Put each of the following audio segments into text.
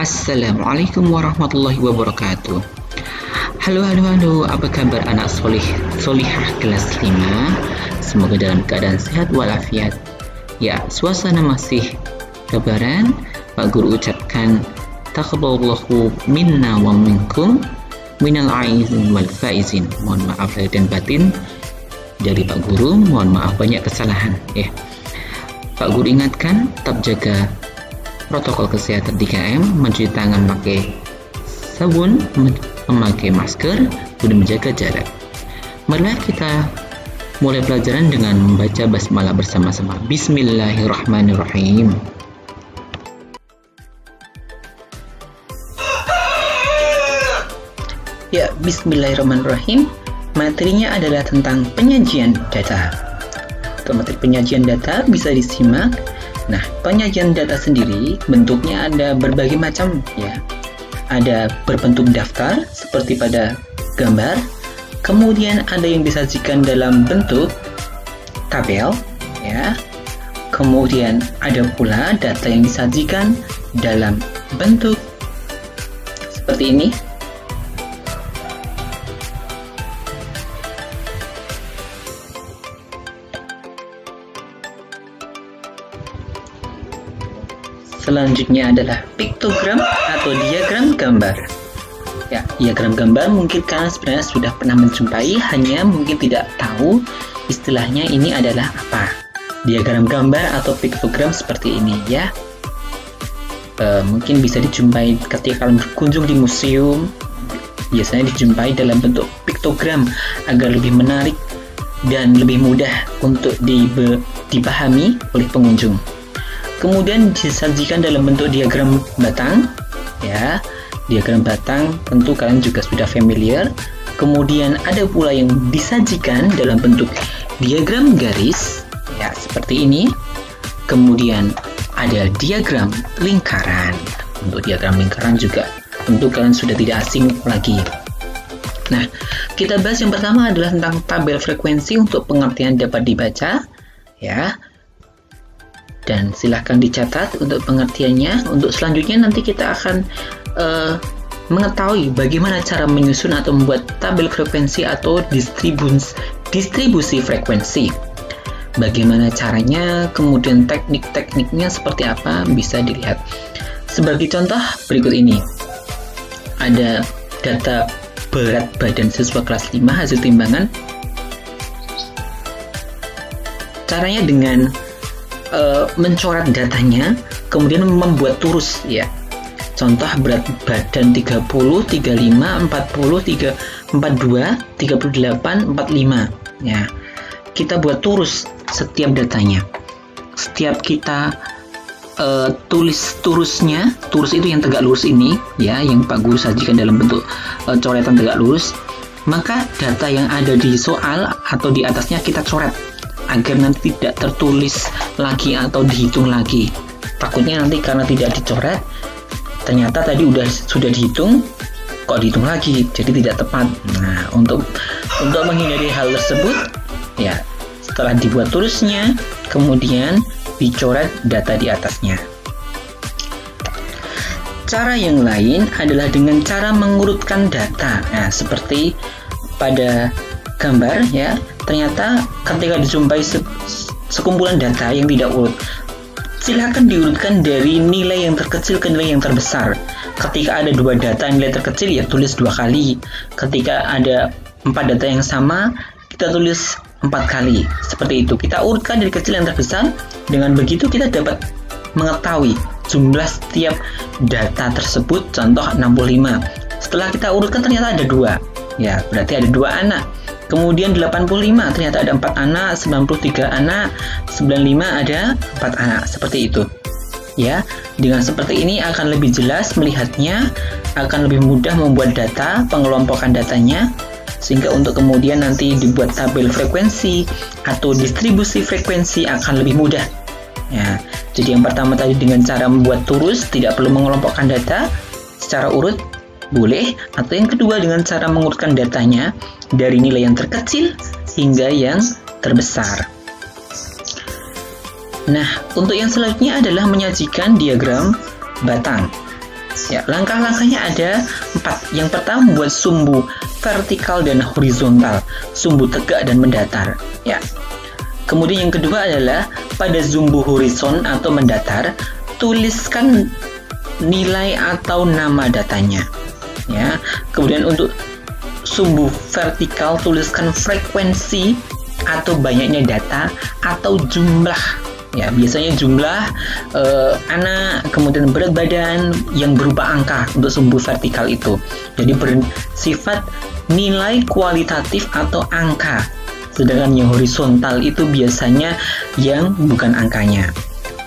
Assalamualaikum warahmatullahi wabarakatuh. Halo, apa kabar anak solihah kelas 5? Semoga dalam keadaan sehat walafiat. Ya, suasana masih lebaran. Pak Guru ucapkan taqabbalallahu minna wa minkum minal aizin wal faizin. Mohon maaf lahir dan batin dari Pak Guru, mohon maaf banyak kesalahan ya. Pak Guru ingatkan tetap jaga protokol kesehatan 3M, mencuci tangan pakai sabun, memakai masker, dan menjaga jarak. Marilah kita mulai pelajaran dengan membaca basmalah bersama-sama. Bismillahirrahmanirrahim. Ya, bismillahirrahmanirrahim. Materinya adalah tentang penyajian data. Untuk materi penyajian data bisa disimak. Nah, penyajian data sendiri bentuknya ada berbagai macam ya. Ada berbentuk daftar seperti pada gambar. Kemudian ada yang disajikan dalam bentuk tabel ya. Kemudian ada pula data yang disajikan dalam bentuk seperti ini. Selanjutnya adalah piktogram atau diagram gambar. Ya, diagram gambar mungkin kalian sebenarnya sudah pernah menjumpai, hanya mungkin tidak tahu istilahnya ini adalah apa. Diagram gambar atau piktogram seperti ini ya. Mungkin bisa dijumpai ketika kalian berkunjung di museum. Biasanya dijumpai dalam bentuk piktogram agar lebih menarik dan lebih mudah untuk dipahami oleh pengunjung. Kemudian disajikan dalam bentuk diagram batang ya. Diagram batang tentu kalian juga sudah familiar. Kemudian ada pula yang disajikan dalam bentuk diagram garis ya, seperti ini. Kemudian ada diagram lingkaran. Untuk diagram lingkaran juga tentu kalian sudah tidak asing lagi. Nah, kita bahas yang pertama adalah tentang tabel frekuensi untuk pengertian dapat dibaca ya. Dan silahkan dicatat untuk pengertiannya. Untuk selanjutnya nanti kita akan mengetahui bagaimana cara menyusun atau membuat tabel frekuensi atau distribusi frekuensi. Bagaimana caranya, kemudian teknik-tekniknya seperti apa bisa dilihat. Sebagai contoh berikut ini. Ada data berat badan siswa kelas 5 hasil timbangan. Caranya dengan mencoret datanya, kemudian membuat turus ya. Contoh berat badan 30, 35, 40, 42, 38, 45 ya. Kita buat turus setiap datanya. Setiap kita tulis turusnya, turus itu yang tegak lurus ini ya, yang Pak Guru sajikan dalam bentuk coretan tegak lurus. Maka data yang ada di soal atau di atasnya kita coret agar nanti tidak tertulis lagi atau dihitung lagi. Takutnya nanti karena tidak dicoret, ternyata tadi sudah dihitung, kok dihitung lagi, jadi tidak tepat. Nah, untuk menghindari hal tersebut, ya setelah dibuat turusnya, kemudian dicoret data di atasnya. Cara yang lain adalah dengan cara mengurutkan data. Nah, seperti pada gambar ya. Ternyata ketika dijumpai sekumpulan data yang tidak urut, silakan diurutkan dari nilai yang terkecil ke nilai yang terbesar. Ketika ada 2 data nilai terkecil ya tulis 2 kali. Ketika ada 4 data yang sama, kita tulis 4 kali. Seperti itu. Kita urutkan dari kecil yang terbesar. Dengan begitu kita dapat mengetahui jumlah setiap data tersebut. Contoh 65. Setelah kita urutkan ternyata ada 2. Ya, berarti ada 2 anak. Kemudian 85 ternyata ada 4 anak, 93 anak, 95 ada 4 anak. Seperti itu. Ya, dengan seperti ini akan lebih jelas melihatnya, akan lebih mudah membuat data, pengelompokan datanya, sehingga untuk kemudian nanti dibuat tabel frekuensi atau distribusi frekuensi akan lebih mudah. Ya, jadi yang pertama tadi dengan cara membuat turus, tidak perlu mengelompokkan data secara urut, boleh. Atau yang kedua dengan cara mengurutkan datanya dari nilai yang terkecil hingga yang terbesar. Nah, untuk yang selanjutnya adalah menyajikan diagram batang. Ya, langkah-langkahnya ada 4. Yang pertama membuat sumbu vertikal dan horizontal, sumbu tegak dan mendatar. Ya. Kemudian yang kedua adalah pada sumbu horizon atau mendatar, tuliskan nilai atau nama datanya. Ya. Kemudian untuk sumbu vertikal, tuliskan frekuensi atau banyaknya data atau jumlah. Ya, biasanya jumlah anak, kemudian berat badan yang berupa angka untuk sumbu vertikal itu. Jadi bersifat nilai kualitatif atau angka. Sedangkan yang horizontal itu biasanya yang bukan angkanya.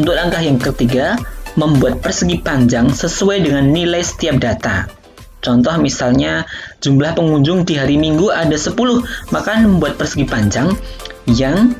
Untuk langkah yang ketiga, membuat persegi panjang sesuai dengan nilai setiap data. Contoh misalnya jumlah pengunjung di hari Minggu ada 10, maka membuat persegi panjang yang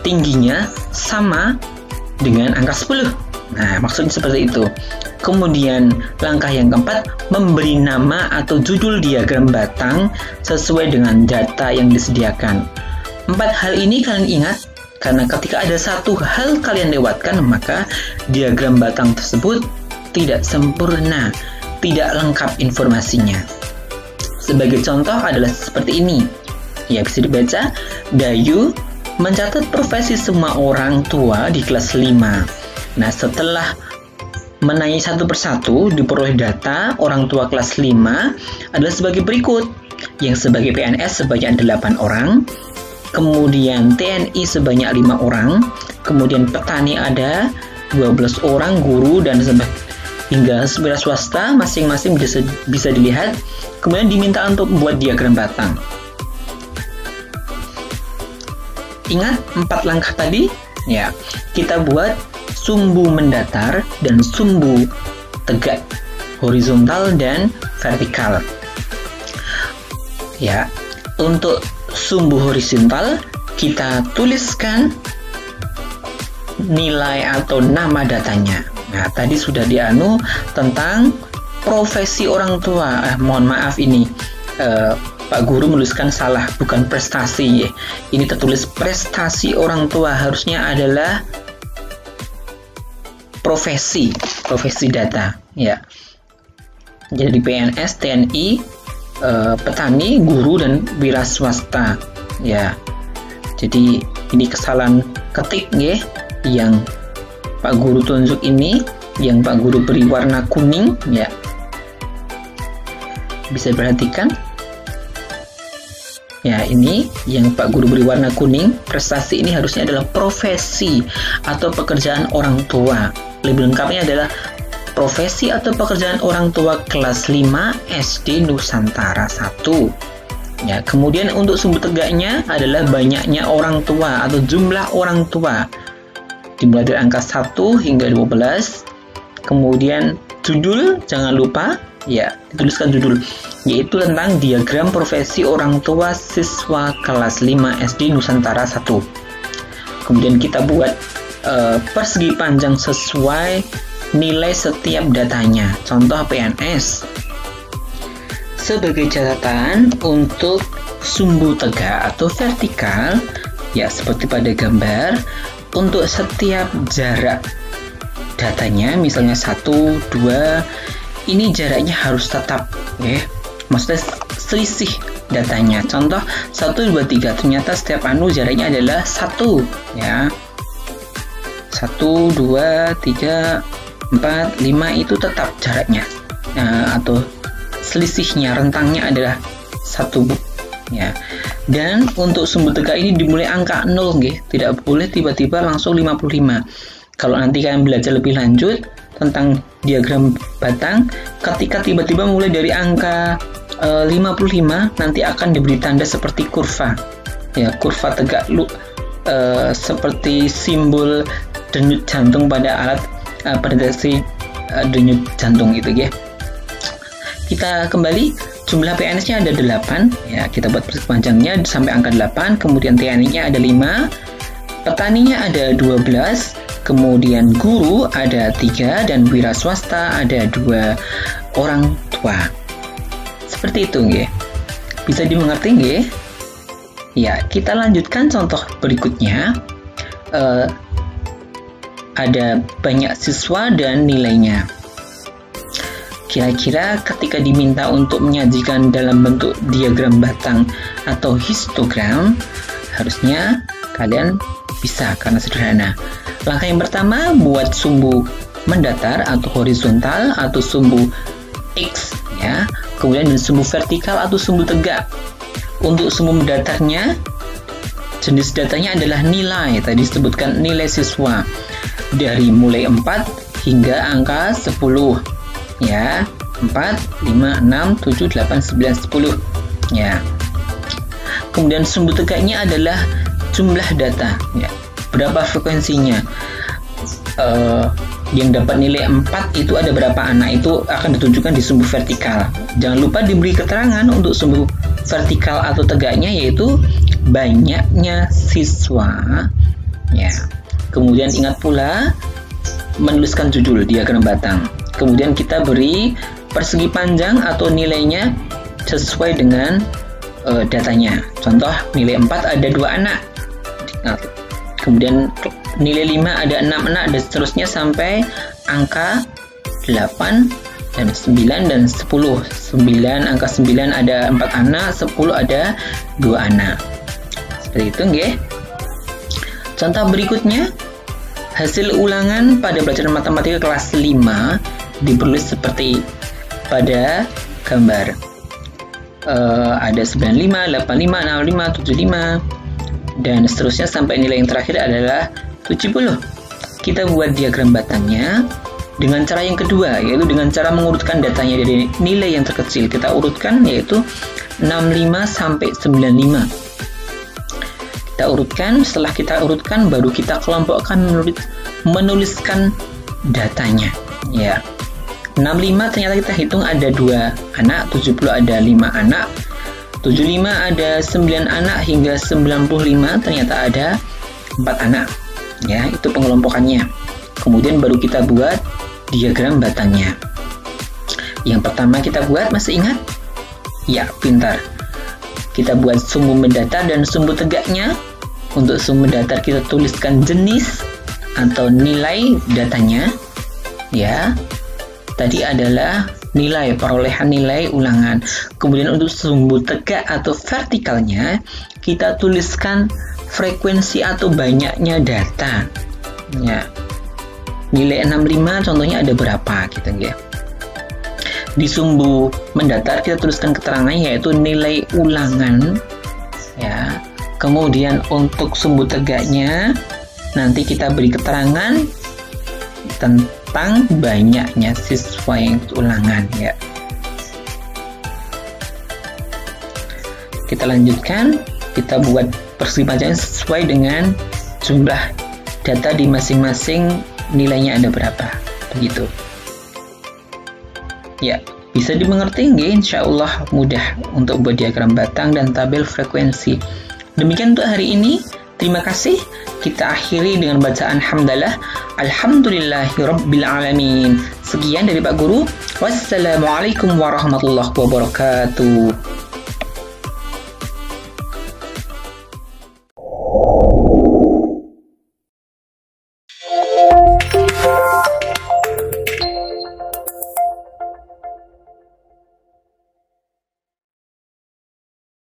tingginya sama dengan angka 10. Nah, maksudnya seperti itu. Kemudian langkah yang keempat, memberi nama atau judul diagram batang sesuai dengan data yang disediakan. 4 hal ini kalian ingat, karena ketika ada satu hal kalian lewatkan, maka diagram batang tersebut tidak sempurna, tidak lengkap informasinya. Sebagai contoh adalah seperti ini. Ya, bisa dibaca, Dayu mencatat profesi semua orang tua di kelas 5. Nah, setelah menanyai satu persatu, diperoleh data orang tua kelas 5 adalah sebagai berikut. Yang sebagai PNS sebanyak 8 orang, kemudian TNI sebanyak 5 orang, kemudian petani ada 12 orang, guru dan hingga wira swasta masing-masing bisa dilihat. Kemudian diminta untuk membuat diagram batang. Ingat 4 langkah tadi? Ya, kita buat sumbu mendatar dan sumbu tegak, horizontal dan vertikal. Ya, untuk sumbu horizontal kita tuliskan nilai atau nama datanya. Nah, tadi sudah tentang profesi orang tua. Mohon maaf ini Pak Guru menuliskan salah, bukan prestasi. Ini tertulis prestasi orang tua, harusnya adalah profesi data. Ya. Jadi PNS, TNI, petani, guru dan wira swasta. Ya. Jadi ini kesalahan ketik ya, yang Pak Guru tunjuk ini, yang Pak Guru beri warna kuning ya. Bisa perhatikan. Ya, ini yang Pak Guru beri warna kuning, prestasi ini harusnya adalah profesi atau pekerjaan orang tua. Lebih lengkapnya adalah profesi atau pekerjaan orang tua kelas 5 SD Nusantara 1. Ya, kemudian untuk sumbu tegaknya adalah banyaknya orang tua atau jumlah orang tua. Dimulai dari angka 1 hingga 12. Kemudian judul jangan lupa, ya, dituliskan judul, yaitu tentang diagram profesi orang tua siswa kelas 5 SD Nusantara 1. Kemudian kita buat persegi panjang sesuai nilai setiap datanya. Contoh PNS. Sebagai catatan untuk sumbu tegak atau vertikal, ya seperti pada gambar, untuk setiap jarak datanya, misalnya 1, 2, ini jaraknya harus tetap, ya. Maksudnya selisih datanya. Contoh 1, 2, 3, ternyata setiap jaraknya adalah 1, ya. 1, 2, 3, 4, 5 itu tetap jaraknya. Atau selisihnya, rentangnya adalah 1, ya. Dan untuk sumbu tegak ini dimulai angka 0, ya. Tidak boleh tiba-tiba langsung 55. Kalau nanti kalian belajar lebih lanjut tentang diagram batang, ketika tiba-tiba mulai dari angka 55, nanti akan diberi tanda seperti kurva. Ya, kurva tegak seperti simbol denyut jantung pada alat pada deteksi denyut jantung itu, ya. Kita kembali, jumlah PNS-nya ada 8, ya. Kita buat persegi panjangnya sampai angka 8, kemudian TNI-nya ada 5, petaninya ada 12, kemudian guru ada 3, dan wira swasta ada 2 orang tua. Seperti itu, nggih. Bisa dimengerti, nggih? Ya, kita lanjutkan contoh berikutnya. Ada banyak siswa dan nilainya. Kira-kira ketika diminta untuk menyajikan dalam bentuk diagram batang atau histogram, harusnya kalian bisa karena sederhana. Langkah yang pertama, buat sumbu mendatar atau horizontal atau sumbu X ya. Kemudian sumbu vertikal atau sumbu tegak. Untuk sumbu mendatarnya, jenis datanya adalah nilai. Tadi disebutkan nilai siswa dari mulai 4 hingga angka 10 ya. 4, 5, 6, 7, 8, 9, 10 ya. Kemudian sumbu tegaknya adalah jumlah data ya. Berapa frekuensinya, yang dapat nilai 4 itu ada berapa anak, itu akan ditunjukkan di sumbu vertikal. Jangan lupa diberi keterangan untuk sumbu vertikal atau tegaknya, yaitu banyaknya siswa ya. Kemudian ingat pula menuliskan judul diagram batang. Kemudian kita beri persegi panjang atau nilainya sesuai dengan datanya. Contoh, nilai 4 ada 2 anak. Kemudian nilai 5 ada 6 anak, dan seterusnya sampai angka 8 dan 9 dan 10. 9, angka 9 ada 4 anak, 10 ada 2 anak. Seperti itu nggih. Contoh berikutnya, hasil ulangan pada pelajaran matematika kelas 5 diperoleh seperti pada gambar. Ada 95, 85, 65, 75 dan seterusnya sampai nilai yang terakhir adalah 70. Kita buat diagram batangnya dengan cara yang kedua, yaitu dengan cara mengurutkan datanya dari nilai yang terkecil. Kita urutkan, yaitu 65 sampai 95. Kita urutkan, setelah kita urutkan baru kita kelompokkan menuliskan datanya ya. 65 ternyata kita hitung ada 2 anak, 70 ada 5 anak, 75 ada 9 anak, hingga 95 ternyata ada 4 anak ya. Itu pengelompokannya. Kemudian baru kita buat diagram batangnya. Yang pertama kita buat, masih ingat? Ya, pintar. Kita buat sumbu mendatar dan sumbu tegaknya. Untuk sumbu datar kita tuliskan jenis atau nilai datanya ya. Tadi adalah nilai, perolehan nilai ulangan. Kemudian untuk sumbu tegak atau vertikalnya kita tuliskan frekuensi atau banyaknya data ya. Nilai 65 contohnya ada berapa gitu ya. Di sumbu mendatar kita tuliskan keterangannya, yaitu nilai ulangan ya. Kemudian untuk sumbu tegaknya nanti kita beri keterangan tentang banyaknya siswa yang ikut ulangan ya. Kita lanjutkan, kita buat persegi panjang sesuai dengan jumlah data di masing-masing, nilainya ada berapa begitu ya. Bisa dimengerti nggih? Insyaallah mudah untuk buat diagram batang dan tabel frekuensi. Demikian untuk hari ini. Terima kasih. Kita akhiri dengan bacaan hamdalah. Alhamdulillahirabbil alamin. Sekian dari Pak Guru. Wassalamualaikum warahmatullahi wabarakatuh.